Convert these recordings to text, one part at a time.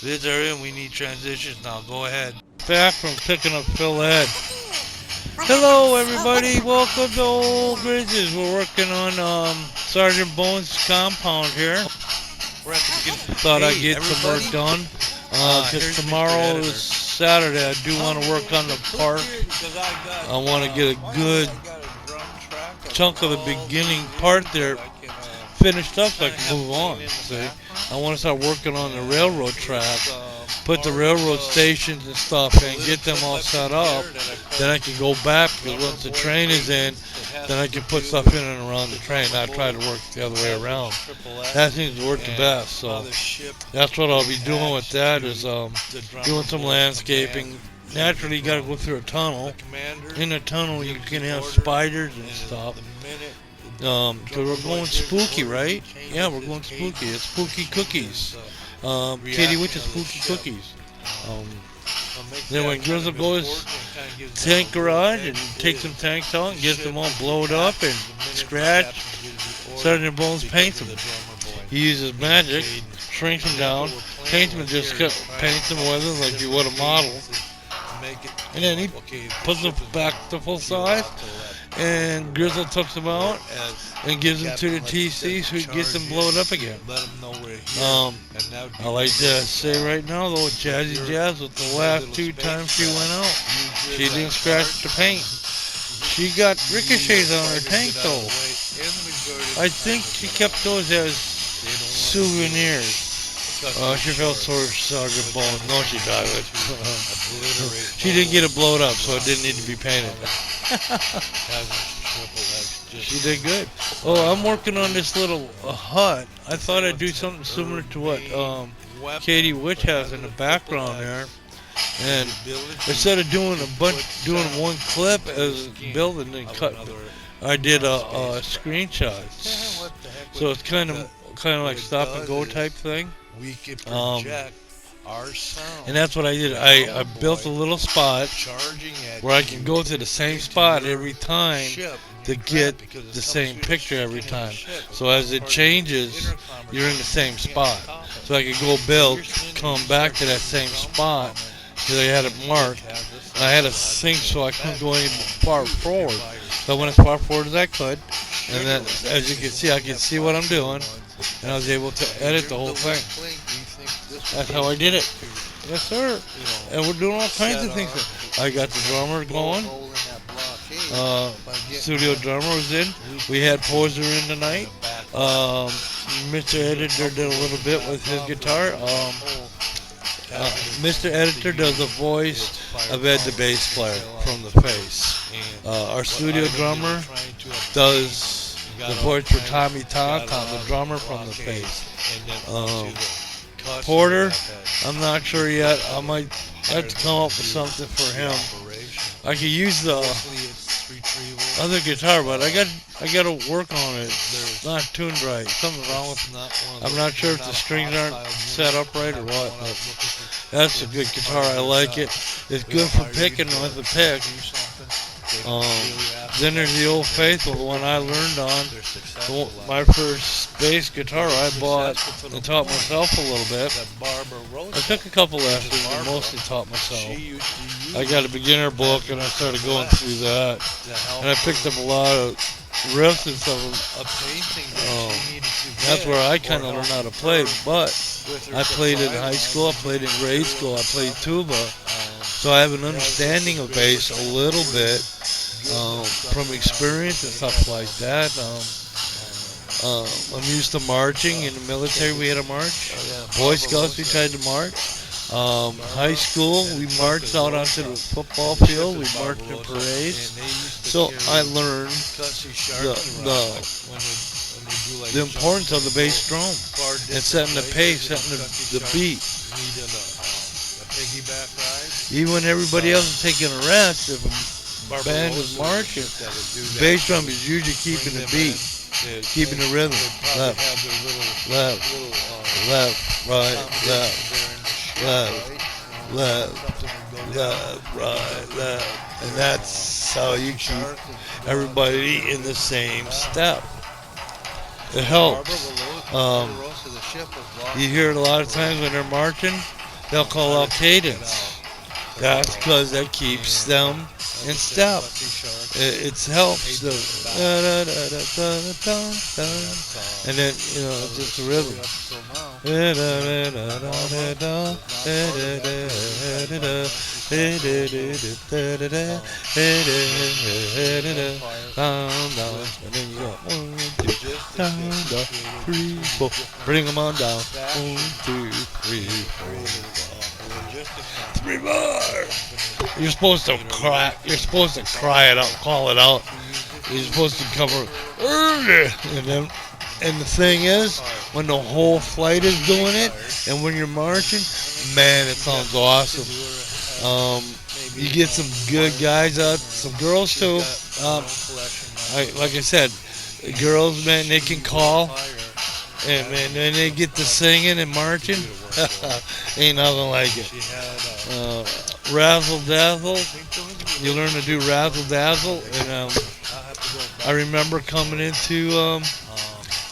Vids are in. We need transitions now. Go ahead. Back from picking up Phil Ed. Hello, everybody. Welcome to OelGrez. We're working on Sergeant Bones' compound here. Thought I'd get some work done. Because tomorrow is Saturday. I do want to work on the park. I want to get a good chunk of the beginning part there finished up so I can move on. See, I want to start working on the railroad track, put the railroad stations and stuff in, get them all set up. Then I can go back, because once the train is in, then I can put stuff in and around the train. I try to work the other way around. That seems to work the best. So that's what I'll be doing with that, is doing some landscaping. Naturally, you got to go through a tunnel. In the tunnel, you can have spiders and stuff. Because we're going spooky, right? Yeah, we're going spooky. It's spooky cookies. Katie Witch's spooky cookies. Then when Grizzle goes tank garage and takes some tanks out and gets them all blowed up and scratched, Sergeant Bones paints them. He uses magic, shrinks them down, paints them, and just paints them with it like you would a model. And then he puts them back to full size, and Grizzle tucks them out and gives them to the TC so he gets them blown up again. I like to say right now though, Jazzy Jazz with the last 2 times she went out, she didn't scratch the paint. She got ricochets on her tank though. I think she kept those as souvenirs. She felt sore Sergeant Bones. No, she died. She didn't get it blown up, so it didn't need to be painted. She did good. Oh, I'm working on this little hut. I thought I'd do something similar to what Katie Witch has in the background there. And instead of doing one clip as building and cut, I did screenshots. So it's kind of like stop and go type thing. We can project our sound. And that's what I did. I built a little spot where I can go to the same spot every time to get the same picture every time. So as it changes, you're in the same spot. So I could go build, come back to that same spot because I had it marked. And I had a sync so I couldn't go any far forward. So I went as far forward as I could. And then, as you can see, I can see what I'm doing. And I was able to edit the whole thing. That's how I did it. Yes, sir. And we're doing all kinds of things. I got the drummer going. Studio drummer was in. We had Poser in tonight. Mr. Editor did a little bit with his guitar. Mr. Editor does the voice of Ed the bass player from The Face. Our studio drummer does the voice for Tommy Tom, the drummer from The Face. Porter, I'm not sure yet. I might have to come up with something for him. I could use the other guitar, but I got to work on it. It's not tuned right. Something's wrong with it. I'm not sure if the strings aren't set up right or what. But that's a good guitar. I like it. It's good for picking with the pick. Then there's the Old Faithful, the one I learned on. My first bass guitar I bought and taught myself a little bit. I took a couple lessons and mostly taught myself. I got a beginner book and I started going through that. And I picked up a lot of riffs and stuff. That's where I kind of learned how to play. But I played in high school, I played in grade school, I played tuba. So I have an understanding of bass a little bit from experience and stuff like that. I'm used to marching. In the military we had a march. Boy Scouts we tried to march. High school we marched out onto the football field. We marched in parades. So I learned the importance of the bass drum and setting the pace, setting the beat. Even when everybody else is taking a rest, if a band is marching, bass drum is usually keeping the beat, keeping the rhythm. Left, left, left, right, left, left, left, left, right, left. And that's how you keep everybody in the same step. It helps. You hear it a lot of times when they're marching. they'll call out cadence. That's because that keeps them in step. It helps them. And then, just the rhythm. And then you go 1, 2, down, 3, 4. Bring them on down. 1, 2, 3, 4. 3 more. You're supposed to cry. You're supposed to cry it out, call it out. You're supposed to cover. And the thing is, when the whole flight is doing it, and when you're marching, man, it sounds awesome. You get some good guys out, some girls too. Like I said, girls, man, they can call, and man, then they get to singing and marching. Ain't nothing like it. Razzle dazzle. You learn to do razzle dazzle, and I remember coming into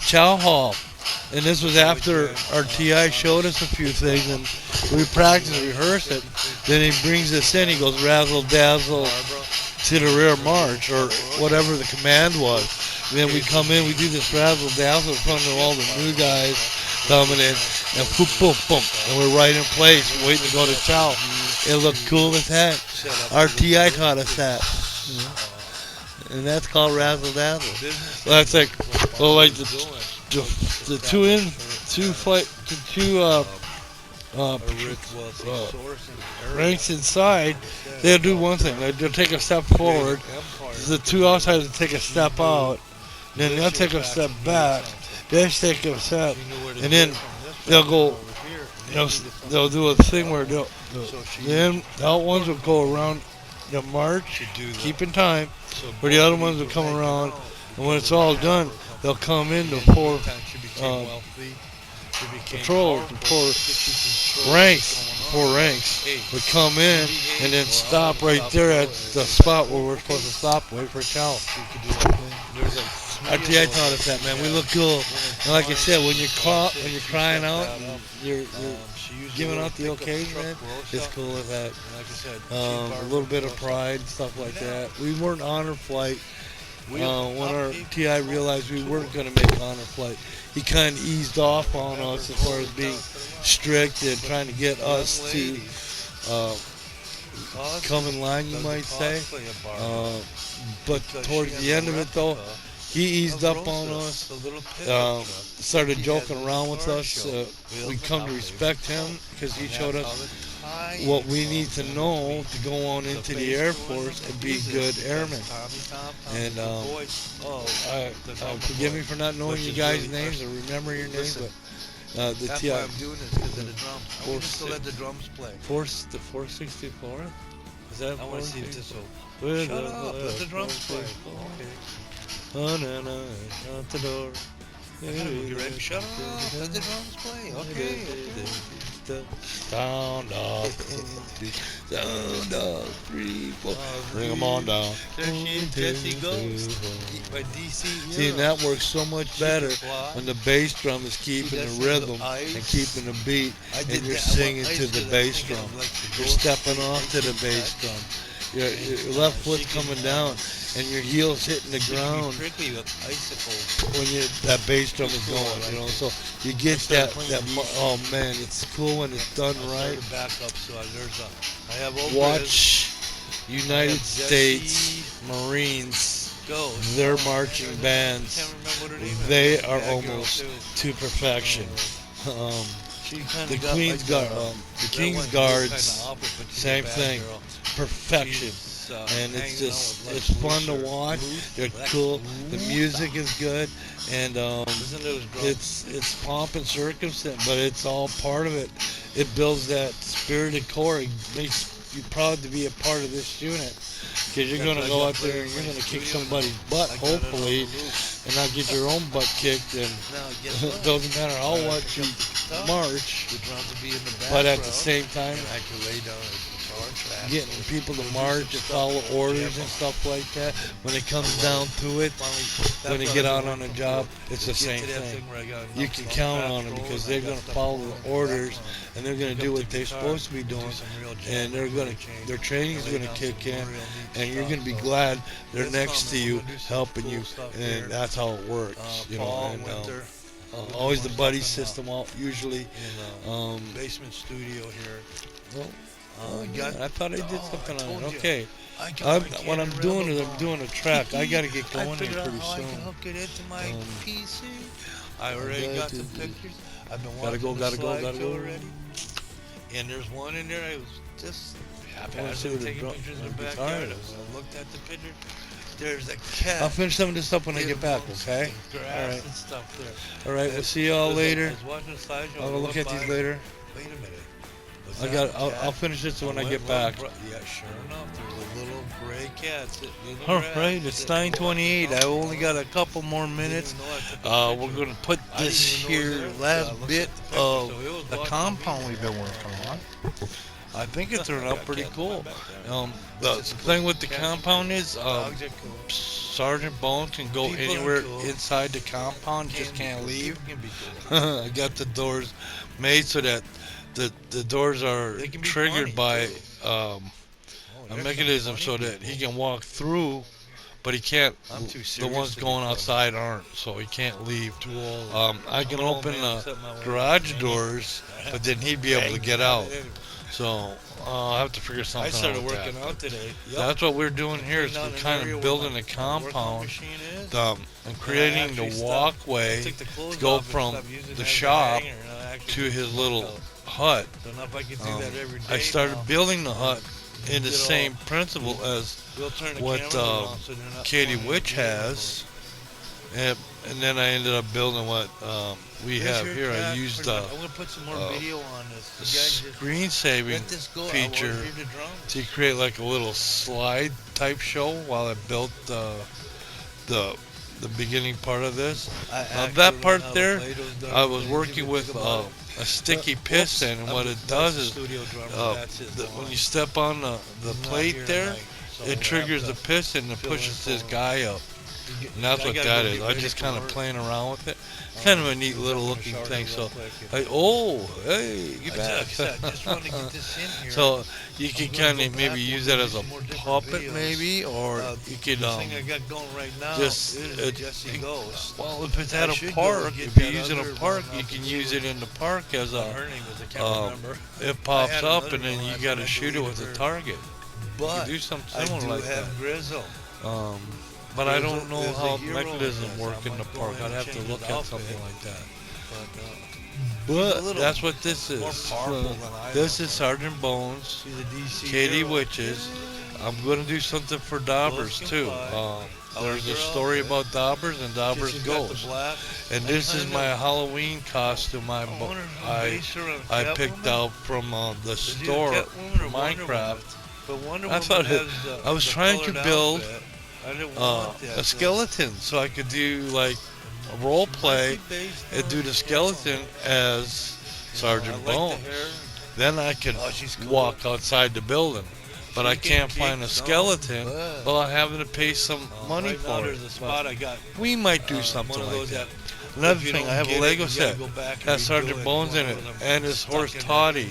Chow Hall, and this was after our TI showed us a few things, and we practiced and rehearsed it. Then he brings us in, he goes razzle dazzle to the rear march, or whatever the command was. And then we come in, we do this razzle dazzle in front of all the new guys coming in, and boom, boom, boom, and we're right in place, waiting to go to Chow. It looked cool as heck. Our TI taught us that. And that's called razzle dazzle. Well, that's like, the two ranks inside. They'll do one thing. They'll take a step forward. The two outsiders will take a step out. Then they'll take a step back. They'll take a step, and then they'll go. They'll do a thing where then the out ones will go around the march, keeping time, where the other ones will come around, and when it's all done, they'll come in the 4 patrols, the 4 ranks would come in and then stop right there at the spot where we're supposed to stop, wait for Chow. Our TI taught us that, man. We look cool. And like I said, when you're crying out, and you're giving out the occasion, man, it's cool as that. A little bit of pride, stuff like that. We weren't honor flight. When our TI realized we weren't going to make honor flight, he kind of eased off on us as far as being strict and trying to get us to come in line, you might say. But towards the end of it, though, he eased up on us, started joking around with us. We come to respect him because he showed us what we need to know to go on into the Air Force and be good airmen. And forgive me for not knowing you guys' names or remember your names, but the that's TI. why I'm doing this, because of the drums. I want to let the drums play. The 464th? Is that I want to see if this will. Shut Shut up, let the drums play. Okay. Oh, no, no, out the door. You ready? Shut up, let the drums play. Okay. Down, dog. Down, dog. 3, 4. Bring them on down. There Jazzy goes. By DC. See, that works so much better when the bass drum is keeping the rhythm and keeping the beat, and you're singing to the bass drum. You're stepping off to the bass drum. Your left foot's coming down, and your heel's hitting the ground when that bass drum is going, So you get that. Oh man, it's cool when it's done right. Watch United States Marines. Their marching bands. They are almost to perfection. The King's Guards, same thing. Perfection, and it's fun to watch. They're cool. The music is good, and it's pomp and circumstance, but it's all part of it. It builds that spirited core. It makes you proud to be a part of this unit, because you're gonna go out there and you're gonna kick somebody's butt, hopefully, and not get your own butt kicked. And it doesn't matter how much you stuff. March, The drums will be in the background. but at the same time, and I can lay down a guitar track. getting people to march and follow orders and stuff like that. When it comes down to it, when they get out on a job, it's the same thing. You can count on them because they're going to follow the orders and they're going to do what they're supposed to be doing, and their training's going to kick in, and you're going to be glad they're next to you, helping you, and that's how it works, you know. And always the buddy system, usually. Basement studio here. I thought I did something on it. Okay. What I'm doing is I'm doing a track. I got to get going here pretty soon. I can hook it into my PC. I already got some pictures. I've been gotta go. already. And there's one in there. I was just haphazardly taking pictures in the backyard. I looked at the picture. There's a cat. I'll finish some of this stuff when I get back, okay? All right. And stuff there. All right, we'll see y'all later. I was watching the slideshow. I'll look at these later. Wait a minute. I'll finish this when I get back. Yeah, sure enough, there's a little gray cat sitting in the All grass. right, it's 9:28. I only got a couple more minutes. We're gonna put this here last bit of the compound we've been working on. I think it turned out pretty cool. The thing with the compound is, Sergeant Bones can go anywhere inside the compound, just can't leave. I got the doors made so that the doors are triggered by a mechanism so that he can walk through, but he can't. The ones going outside aren't, so he can't leave. I can open the garage doors, but then he'd be able to get out. So I'll have to figure something out. I started with working that. out today. That's what we're doing here. Is we're kind of building a compound and creating the walkway to go from the shop to his little hut. I started building the hut in the same principle as what Katie Witch has, and then I ended up building what we have here. I used the screen saving feature to create like a little slide type show while I built the beginning part of this. That part there, I was working with a sticky piston, and what it does is when you step on the plate there, it triggers the piston and pushes this guy up. And that's what that is. I just kind of playing around with it. It's kind of a neat little looking thing. So, hey, get back. So you can kind of maybe use that as a puppet, maybe, or you could just. Well, if it's at a park, if you're using a park, you can use it in the park as a. It pops up, and then you got to shoot it with a target. But do something similar like that. Grez. But I don't know how mechanisms work in the park. I'd have to look at something like that. But that's what this is. This is Sergeant Bones, Katie Witches. I'm going to do something for Daubers too. There's a story about Daubers and Daubers Ghost. And this is my Halloween costume I picked out from the store for Minecraft. I was trying to build a skeleton so I could do like a role play and do the skeleton as Sergeant Bones. Then I could walk outside the building, but I can't find a skeleton without having to pay some money for it. We might do something like that. Another thing, I have a Lego set has Sergeant Bones in it and his horse Toddy.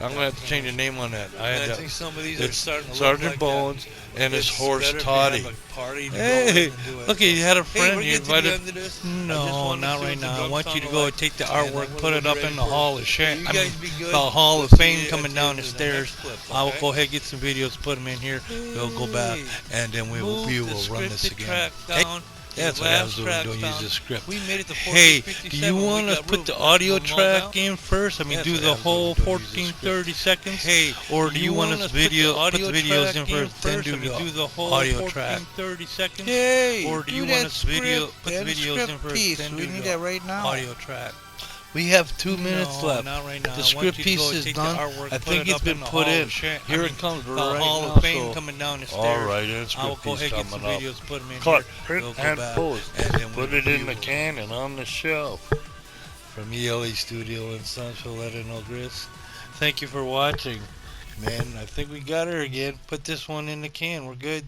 I'm gonna have to change the name on that. It's Sergeant Bones and his horse Toddy. Hey, look, he had a friend. He invited. No, not right now. I want you to go and take the artwork, put it up in the Hall of Shame. I mean, the Hall of Fame coming down the stairs. I will go ahead and get some videos, put them in here. We'll go back, and then we will run this again. That's what I was doing, use the script. Hey, do you want to put the audio track in first? I mean, do the whole 14-30 seconds? Hey, or do you want us put the videos in first, then do the whole audio track? 30 seconds? Hey, or do you want us put the videos in first, then do the audio track? We have 2 minutes left. Not right now. The script piece is done. I think it's been put in. Here it comes right now. Hall of Fame coming down the stairs. All right, and script piece coming up. Cut, print, and post. Put it in the can and on the shelf. from ELAstudio N Sons, Phil and OelGrez. Thank you for watching. Man, I think we got her again. Put this one in the can. We're good.